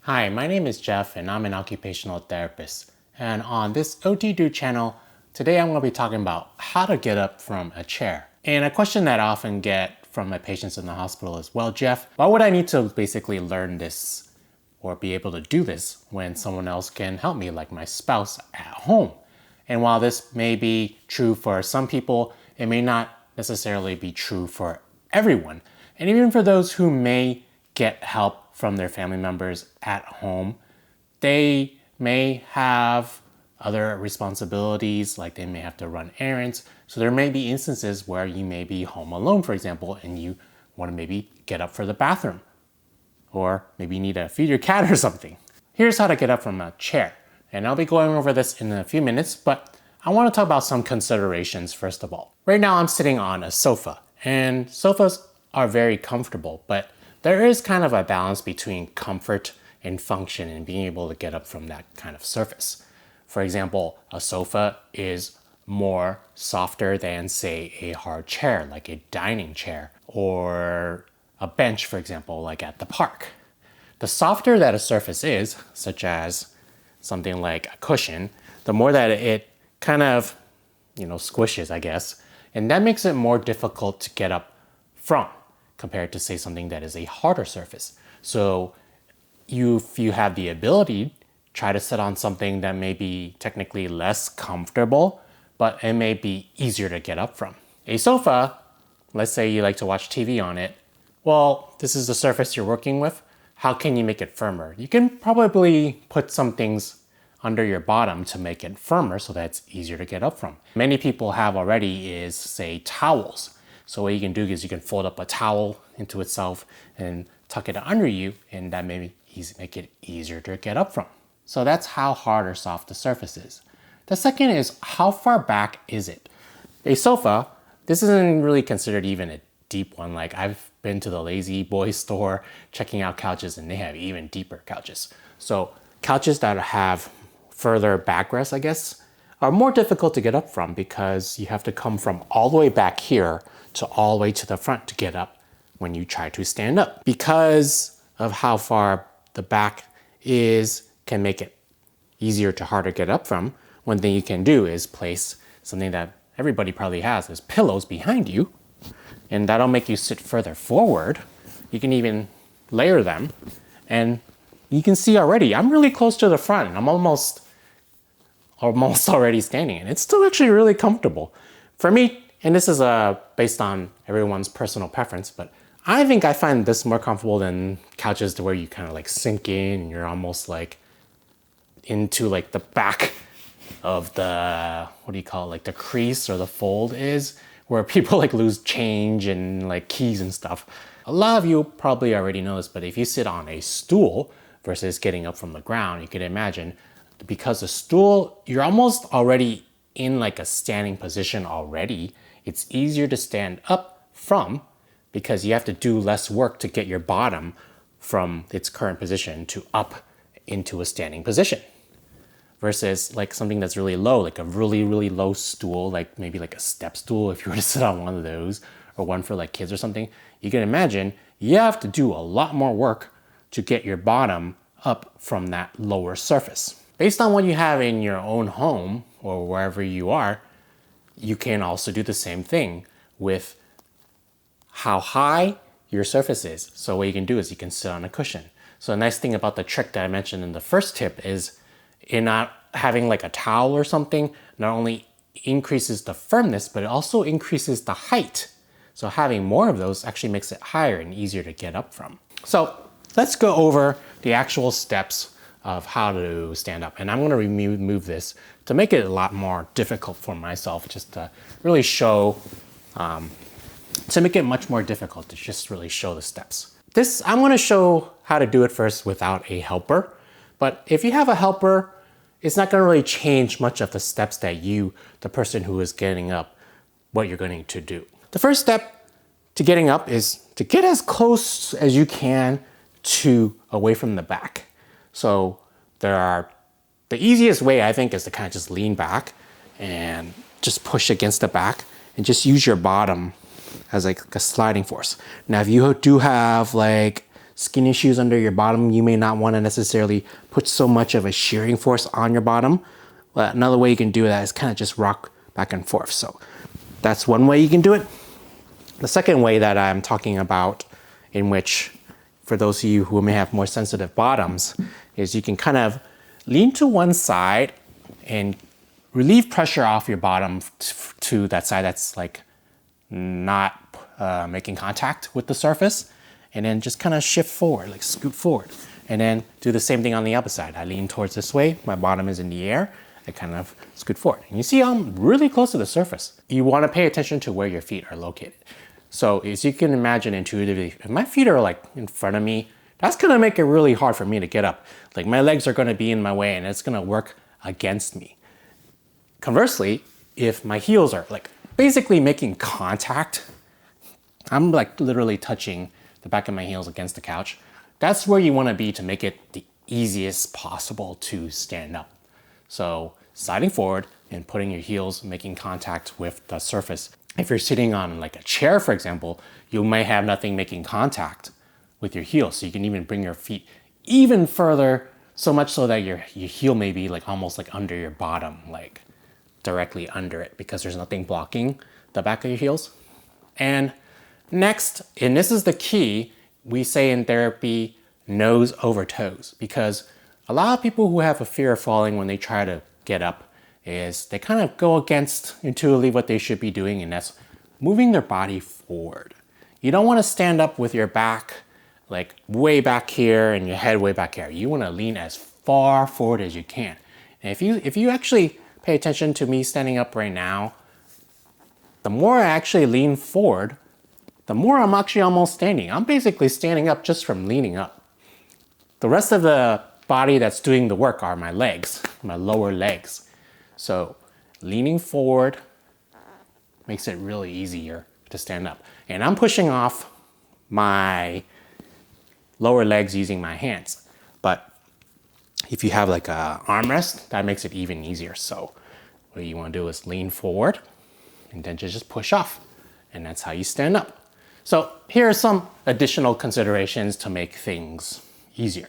Hi, my name is Jeff and I'm an occupational therapist. And on this OTDUDE channel, today I'm going to be talking about how to get up from a chair. And a question that I often get from my patients in the hospital is, well, Jeff, why would I need to basically learn this or be able to do this when someone else can help me, like my spouse at home? And while this may be true for some people, it may not necessarily be true for everyone. And even for those who may get help from their family members at home, they may have other responsibilities, like they may have to run errands. So there may be instances where you may be home alone, for example, and you want to maybe get up for the bathroom, or maybe you need to feed your cat or something. Here's how to get up from a chair. And I'll be going over this in a few minutes, but I want to talk about some considerations first of all. Right now I'm sitting on a sofa, and sofas are very comfortable, but there is kind of a balance between comfort and function and being able to get up from that kind of surface. For example, a sofa is more softer than, say, a hard chair, like a dining chair, or a bench, for example, like at the park. The softer that a surface is, such as something like a cushion, the more that it kind of, squishes, I guess, and that makes it more difficult to get up from compared to, say, something that is a harder surface. So if you have the ability, try to sit on something that may be technically less comfortable, but it may be easier to get up from. A sofa, let's say you like to watch TV on it, well, this is the surface you're working with. How can you make it firmer? You can probably put some things under your bottom to make it firmer so that it's easier to get up from. Many people have already is, say, towels. So what you can do is you can fold up a towel into itself and tuck it under you, and that may make it easier to get up from. So that's how hard or soft the surface is. The second is, how far back is it? A sofa, this isn't really considered even a deep one. Like, I've been to the Lazy Boy store checking out couches, and they have even deeper couches. So couches that have further backrest, I guess, are more difficult to get up from because you have to come from all the way back here to all the way to the front to get up when you try to stand up. Because of how far the back is, can make it easier to harder get up from. One thing you can do is place something that everybody probably has, is pillows behind you, and that'll make you sit further forward. You can even layer them, and you can see already, I'm really close to the front, and I'm almost already standing, and it's still actually really comfortable. For me, and this is based on everyone's personal preference, but I think I find this more comfortable than couches to where you kind of like sink in and you're almost like into like the back of the, like the crease or the fold is, where people like lose change and like keys and stuff. A lot of you probably already know this, but if you sit on a stool versus getting up from the ground, you can imagine, because the stool, you're almost already in like a standing position already. It's easier to stand up from because you have to do less work to get your bottom from its current position to up into a standing position. Versus like something that's really low, like a really, really low stool, like maybe like a step stool if you were to sit on one of those, or one for like kids or something, you can imagine you have to do a lot more work to get your bottom up from that lower surface. Based on what you have in your own home or wherever you are, you can also do the same thing with how high your surface is. So what you can do is you can sit on a cushion. So a nice thing about the trick that I mentioned in the first tip is, in not having like a towel or something, not only increases the firmness, but it also increases the height. So having more of those actually makes it higher and easier to get up from. So let's go over the actual steps of how to stand up. And I'm gonna remove this to make it a lot more difficult for myself, just to really show, to make it much more difficult to just really show the steps. I'm gonna show how to do it first without a helper. But if you have a helper, it's not gonna really change much of the steps that the person who is getting up, what you're going to do. The first step to getting up is to get as close as you can to away from the back. So the easiest way, I think, is to kind of just lean back and just push against the back and just use your bottom as like a sliding force. Now, if you do have like skinny shoes under your bottom, you may not want to necessarily put so much of a shearing force on your bottom. But another way you can do that is kind of just rock back and forth. So that's one way you can do it. The second way that I'm talking about, in which for those of you who may have more sensitive bottoms, is you can kind of lean to one side and relieve pressure off your bottom to that side that's like not making contact with the surface, and then just kind of shift forward, like scoot forward. And then do the same thing on the other side. I lean towards this way, my bottom is in the air, I kind of scoot forward. And you see I'm really close to the surface. You want to pay attention to where your feet are located. So as you can imagine intuitively, if my feet are like in front of me, that's gonna make it really hard for me to get up. Like my legs are gonna be in my way and it's gonna work against me. Conversely, if my heels are like basically making contact, I'm like literally touching the back of my heels against the couch, that's where you wanna be to make it the easiest possible to stand up. So sliding forward and putting your heels making contact with the surface. If you're sitting on like a chair, for example, you may have nothing making contact with your heels. So you can even bring your feet even further, so much so that your heel may be like almost like under your bottom, like directly under it, because there's nothing blocking the back of your heels. And next, and this is the key, we say in therapy, nose over toes, because a lot of people who have a fear of falling when they try to get up is they kind of go against intuitively what they should be doing, and that's moving their body forward. You don't want to stand up with your back like way back here and your head way back here. You want to lean as far forward as you can. And if you actually pay attention to me standing up right now, the more I actually lean forward, the more I'm actually almost standing. I'm basically standing up just from leaning up. The rest of the body that's doing the work are my legs, my lower legs. So leaning forward makes it really easier to stand up. And I'm pushing off my lower legs using my hands. But if you have like a armrest, that makes it even easier. So what you want to do is lean forward and then just push off. And that's how you stand up. So here are some additional considerations to make things easier.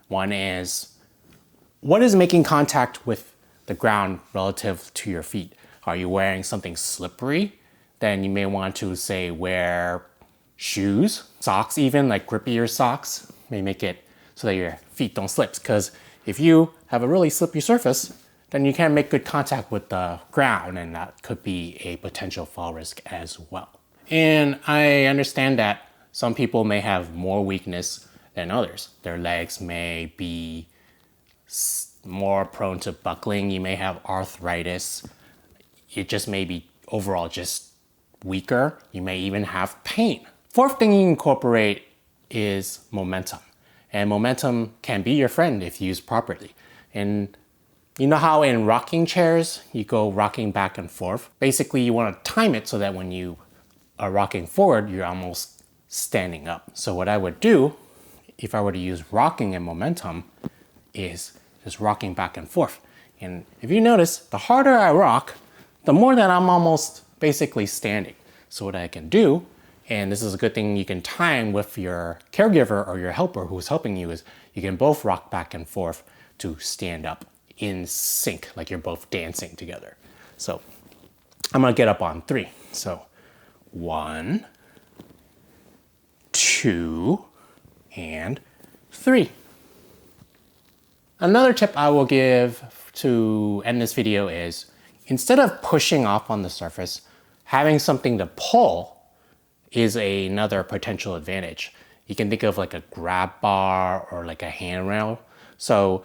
One is, what is making contact with the ground relative to your feet? Are you wearing something slippery? Then you may want to say wear shoes, socks even, like grippier socks, may make it so that your feet don't slip. Because if you have a really slippery surface, then you can't make good contact with the ground, and that could be a potential fall risk as well. And I understand that some people may have more weakness than others. Their legs may be more prone to buckling, you may have arthritis, it just may be overall just weaker, you may even have pain. Fourth thing you incorporate is momentum. And momentum can be your friend if used properly. And you know how in rocking chairs, you go rocking back and forth? Basically, you want to time it so that when you are rocking forward, you're almost standing up. So what I would do, if I were to use rocking and momentum, is just rocking back and forth. And if you notice, the harder I rock, the more that I'm almost basically standing. So what I can do, and this is a good thing you can time with your caregiver or your helper who's helping you, is you can both rock back and forth to stand up in sync, like you're both dancing together. So I'm gonna get up on 3. So 1, 2, and 3. Another tip I will give to end this video is, instead of pushing off on the surface, having something to pull is another potential advantage. You can think of like a grab bar or like a handrail. So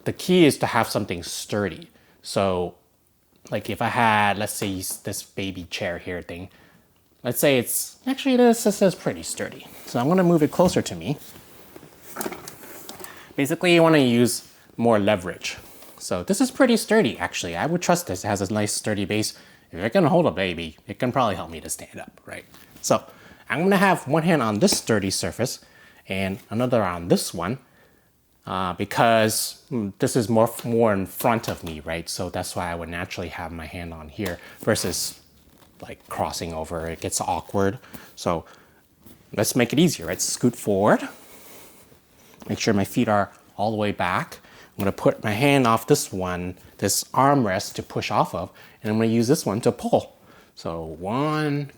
the key is to have something sturdy. So like if I had, let's say this baby chair here thing, let's say it's, actually this is pretty sturdy. So I'm gonna move it closer to me. Basically, you want to use more leverage. So this is pretty sturdy, actually. I would trust this. It has a nice sturdy base. If it can hold a baby, it can probably help me to stand up, right? So I'm going to have one hand on this sturdy surface and another on this one because this is more in front of me, right? So that's why I would naturally have my hand on here versus like crossing over. It gets awkward. So let's make it easier, right? Scoot forward. Make sure my feet are all the way back. I'm gonna put my hand off this one, this armrest to push off of, and I'm gonna use this one to pull. So 1,